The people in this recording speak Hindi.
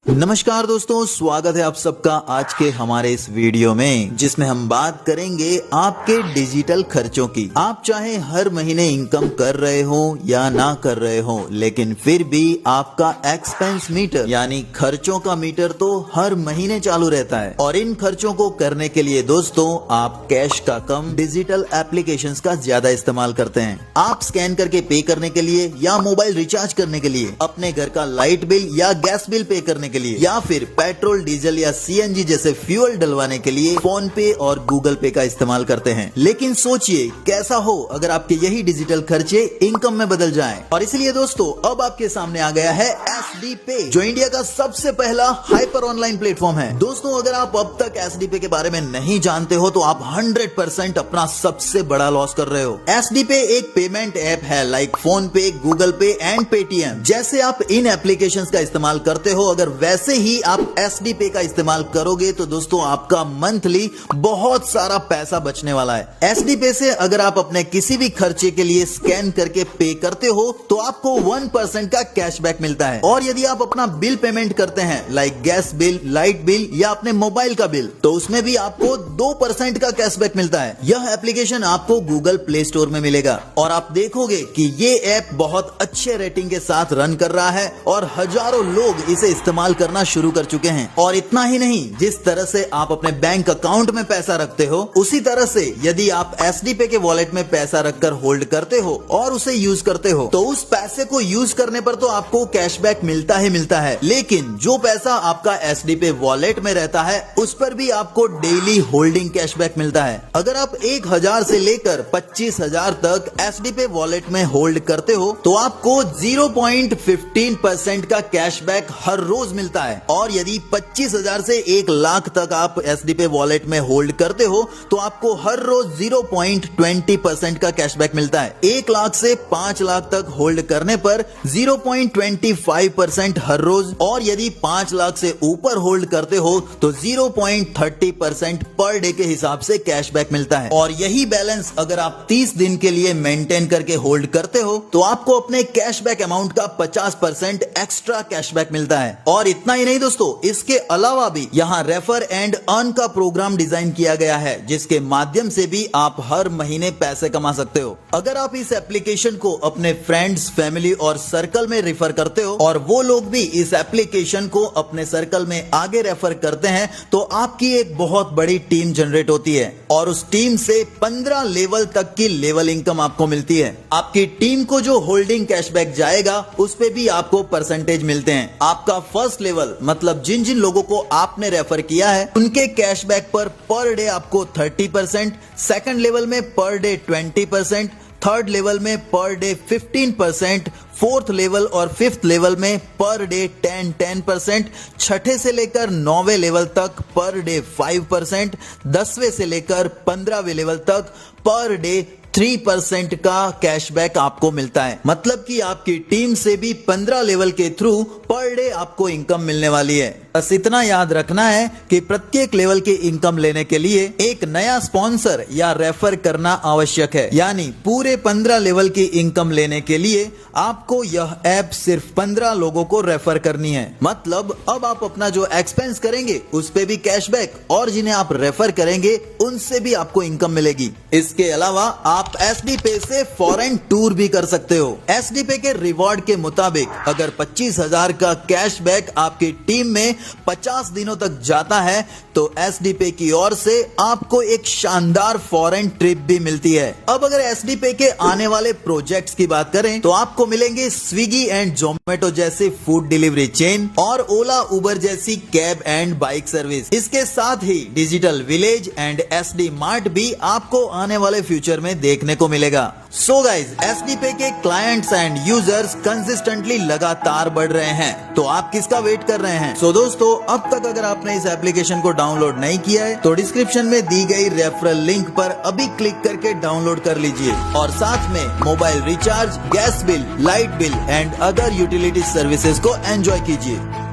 नमस्कार दोस्तों, स्वागत है आप सबका आज के हमारे इस वीडियो में, जिसमें हम बात करेंगे आपके डिजिटल खर्चों की। आप चाहे हर महीने इनकम कर रहे हो या ना कर रहे हो, लेकिन फिर भी आपका एक्सपेंस मीटर यानी खर्चों का मीटर तो हर महीने चालू रहता है। और इन खर्चों को करने के लिए दोस्तों आप कैश का कम डिजिटल एप्लीकेशंस का ज्यादा इस्तेमाल करते हैं। आप स्कैन करके पे करने के लिए या मोबाइल रिचार्ज करने के लिए, अपने घर का लाइट बिल या गैस बिल पे करने के लिए, या फिर पेट्रोल, डीजल या सीएनजी जैसे फ्यूल डलवाने के लिए फोन पे और गूगल पे का इस्तेमाल करते हैं। लेकिन सोचिए कैसा हो अगर आपके यही डिजिटल खर्चे इनकम में बदल जाएं। और इसलिए दोस्तों अब आपके सामने आ गया है एसडी पे, जो इंडिया का सबसे पहला हाइपर ऑनलाइन प्लेटफॉर्म है। दोस्तों अगर आप अब तक एसडी पे के बारे में नहीं जानते हो तो आप 100% अपना सबसे बड़ा लॉस कर रहे हो। एसडी पे एक पेमेंट ऐप है लाइक फोन पे, गूगल पे एंड पेटीएम। जैसे आप इन एप्लीकेशंस का इस्तेमाल करते हो, अगर वैसे ही आप एसडी पे का इस्तेमाल करोगे तो दोस्तों आपका मंथली बहुत सारा पैसा बचने वाला है। एसडी पे से अगर आप अपने किसी भी खर्चे के लिए स्कैन करके पे करते हो तो आपको 1% का कैशबैक मिलता है। और यदि आप अपना बिल पेमेंट करते हैं like gas bill, light bill या अपने मोबाइल का बिल, तो उसमें भी आपको 2% का कैशबैक मिलता है। यह एप्लीकेशन आपको गूगल प्ले स्टोर में मिलेगा और आप देखोगे कि ये ऐप बहुत अच्छे रेटिंग के साथ रन कर रहा है और हजारों लोग इसे इस्तेमाल करना शुरू कर चुके हैं। और इतना ही नहीं, जिस तरह से आप अपने बैंक अकाउंट में पैसा रखते हो, उसी तरह से यदि आप एसडी पे के वॉलेट में पैसा रखकर होल्ड करते हो और उसे यूज करते हो, तो उस पैसे को यूज करने पर तो आपको कैशबैक मिलता ही मिलता है। लेकिन जो पैसा आपका एसडी पे वॉलेट में रहता है, उस पर भी आपको डेली होल्डिंग कैशबैक मिलता है। अगर आप 1000 से लेकर 25,000 तक एसडी पे वॉलेट में होल्ड करते हो तो आपको 0.15% का कैशबैक हर रोज मिलता है। और यदि 25,000 से 1 लाख तक आप एसडी पे वॉलेट में होल्ड करते हो तो आपको हर रोज 0.20% का कैशबैक मिलता है। 1 लाख से 5 लाख तक होल्ड करने पर 0.25% हर रोज, और यदि 5 लाख से ऊपर होल्ड करते हो तो 0.30% पर डे के हिसाब से कैशबैक मिलता है। और यही बैलेंस अगर आप 30 दिन के लिए मेंटेन करके होल्ड करते हो तो आपको अपने कैशबैक अमाउंट का 50% एक्स्ट्रा कैशबैक मिलता है। और इतना ही नहीं दोस्तों, इसके अलावा भी यहाँ रेफर एंड अर्न का प्रोग्राम डिजाइन किया गया है, जिसके माध्यम से भी आप हर महीने पैसे कमा सकते हो। अगर आप इस एप्लीकेशन को अपने फ्रेंड्स, फैमिली और सर्कल में रेफर करते हो और वो लोग भी इस एप्लीकेशन को अपने सर्कल में आगे रेफर करते हैं, तो आपकी एक बहुत बड़ी टीम जनरेट होती है और उस टीम से 15 लेवल तक की लेवल इनकम आपको मिलती है। आपकी टीम को जो होल्डिंग कैशबैक जाएगा उस पे भी आपको परसेंटेज मिलते हैं। आपका फर्स्ट लेवल मतलब जिन जिन लोगों को आपने रेफर किया है उनके कैशबैक पर डे आपको 30%, सेकंड लेवल में पर डे 20%, थर्ड लेवल में पर डे 15%, फोर्थ लेवल और फिफ्थ लेवल में पर डे 10%, छठे से लेकर 9वें लेवल तक पर डे 5%, 10वें से लेकर 15वें लेवल तक पर डे 3% का कैशबैक आपको मिलता है। मतलब कि आपकी टीम से भी 15 लेवल के थ्रू पर डे आपको इनकम मिलने वाली है। बस इतना याद रखना है कि प्रत्येक लेवल की इनकम लेने के लिए एक नया स्पॉन्सर या रेफर करना आवश्यक है। यानी पूरे 15 लेवल की इनकम लेने के लिए आपको यह ऐप सिर्फ 15 लोगों को रेफर करनी है। मतलब अब आप अपना जो एक्सपेंस करेंगे उस पे भी कैशबैक, और जिन्हें आप रेफर करेंगे उनसे भी आपको इनकम मिलेगी। इसके अलावा आप एसडी पे से फॉरेन टूर भी कर सकते हो। एसडी पे के रिवॉर्ड के मुताबिक अगर 25,000 का कैशबैक आपकी टीम में 50 दिनों तक जाता है तो एसडी पे की ओर से आपको एक शानदार फॉरेन ट्रिप भी मिलती है। अब अगर एसडी पे के आने वाले प्रोजेक्ट्स की बात करें तो आपको मिलेंगे स्विगी एंड जोमेटो जैसे फूड डिलीवरी चेन और ओला उबर जैसी कैब एंड बाइक सर्विस। इसके साथ ही digital village and SD mart भी आपको आने वाले फ्यूचर में देखने को मिलेगा। सो गाइज, एसडी पे के क्लाइंट्स एंड यूजर्स कंसिस्टेंटली लगातार बढ़ रहे हैं, तो आप किसका वेट कर रहे हैं? सो दोस्तों, अब तक अगर आपने इस एप्लीकेशन को डाउनलोड नहीं किया है तो डिस्क्रिप्शन में दी गई रेफरल लिंक पर अभी क्लिक करके डाउनलोड कर लीजिए और साथ में mobile recharge, gas bill, light bill and other utility services को एंजॉय कीजिए।